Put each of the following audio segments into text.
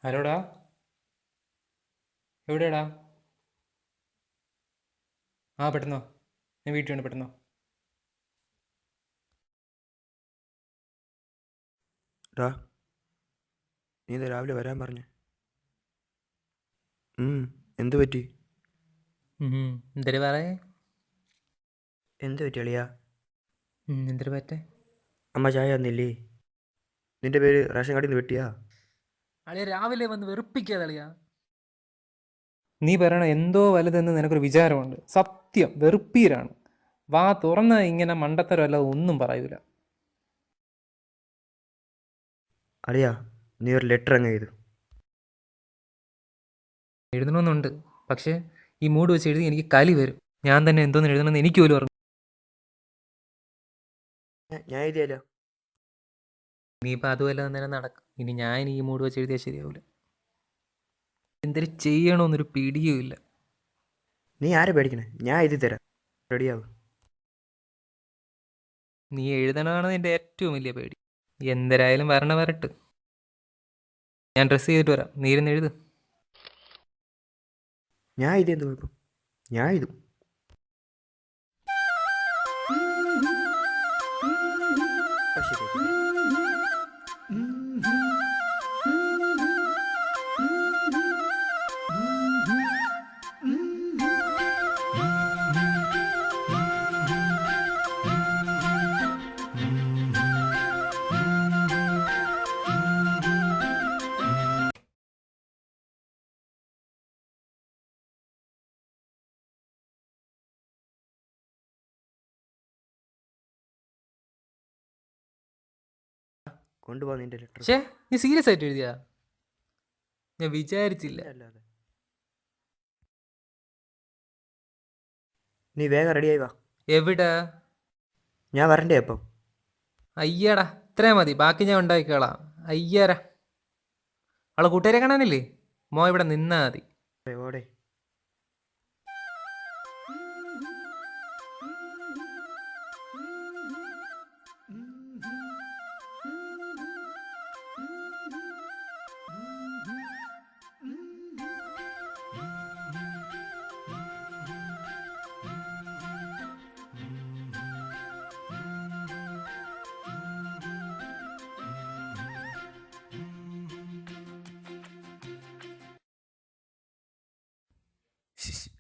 ഹലോടാ, എവിടെയാടാ? പെട്ടെന്നോ. ഞാൻ വീട്ടിൽ ഉണ്ട്, പെട്ടെന്നോ. ഡാ, നീ ഇന്ന് രാവിലെ വരാൻ പറഞ്ഞു. എന്ത് പറ്റി? എന്തൊരു പറയേ? എന്ത് പറ്റി അളിയാ? എന്തൊരു പറ്റേ? അമ്മ ചായ തന്നില്ലേ? നിന്റെ പേര് റേഷൻ കാർഡിൽ നിന്ന് വെട്ടിയാ? അളിയ രാവിലെ വന്ന് വെറുപ്പിക്കാതെ അളിയാ. നീ പറയണ എന്തോ വലുതെന്ന് നിനക്കൊരു വിചാരമുണ്ട്. സത്യം വെറുപ്പീരാണ്. വാ തുറന്ന് ഇങ്ങനെ മണ്ടത്തരം അല്ലാതെ ഒന്നും പറയൂല. അളിയാ, നീ ഒരു ലെറ്റർ അങ്ങ് എഴുതു. എഴുതണമെന്നുണ്ട്, പക്ഷേ ഈ മൂഡ് വെച്ച് എഴുതി എനിക്ക് കലി വരും. ഞാൻ തന്നെ എന്തോന്ന് എഴുതണമെന്ന് എനിക്ക് പോലും അറിഞ്ഞു. ഞാൻ എഴുതിയാലോ? ഇനിയിപ്പോൾ അതുമല്ല തന്നെ നടക്കും. ഇനി ഈ മൂഡ് വെച്ച് എഴുതിയാൽ ശരിയാവില്ല. എന്തൊരു ചെയ്യണമെന്നൊരു പിടിയും ഇല്ല. നീ ആരെ പേടിക്കണേ? ഞാൻ എഴുതി തരാം, റെഡിയാവും. നീ എഴുതണതാണ് എൻ്റെ ഏറ്റവും വലിയ പേടി. എന്തരായാലും വരട്ട്. ഞാൻ ഡ്രസ്സ് ചെയ്തിട്ട് വരാം, നീ ഇരുന്ന് എഴുത്. ഞാൻ എഴുതി എന്ത് കുഴപ്പം? ഞാൻ എഴുതും. ശരി. കൊണ്ടുപോകാൻ നിന്റെ ലെറ്റർ. പക്ഷേ നീ സീരിയസ് ആയിട്ട് എഴുതിയാ? ഞാൻ വിചാരിച്ചില്ല. അല്ലാതെ നീ വേഗം റെഡിയായി വാ. എവിടെ? ഞാൻ വരണ്ടേ അപ്പം? അയ്യടാ, ഇത്രയും മതി, ബാക്കി ഞാൻ ഉണ്ടാക്കിക്കോളാം. അയ്യരാ, അവളെ കൂട്ടുകാരെ കാണാനില്ലേ? ഇവിടെ നിന്നാ മതി. ഓടെ.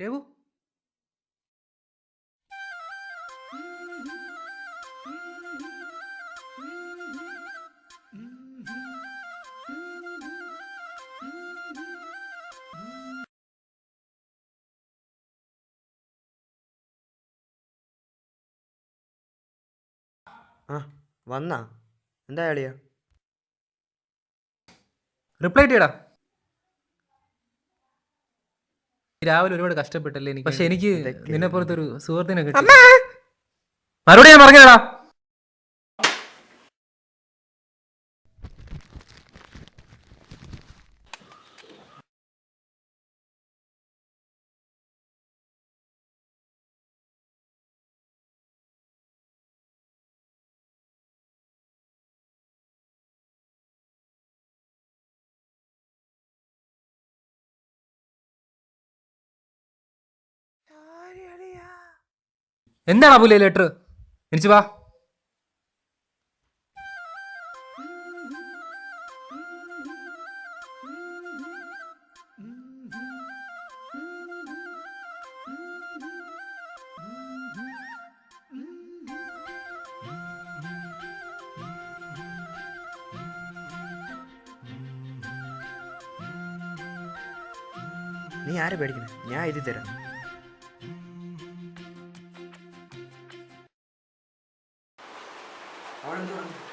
രഘു, വന്നാ? എന്താ അളിയാ? റിപ്ലൈ ചെയ്യടാ. രാവിലെ ഒരുപാട് കഷ്ടപ്പെട്ടല്ലേ എനിക്ക്. പക്ഷെ എനിക്ക് നിന്നെ പോലത്തെ ഒരു സുഹൃത്തിനെ കിട്ടി. മറുപടി ഞാൻ പറഞ്ഞടാ. എന്താണ് പുല്ലേ ലെറ്റർ? എനിച്ചു വാ. നീ ആരെ പേടിക്കണേ? ഞാൻ എഴുതി തരാം. അവിടെ എന്ത് വേണം?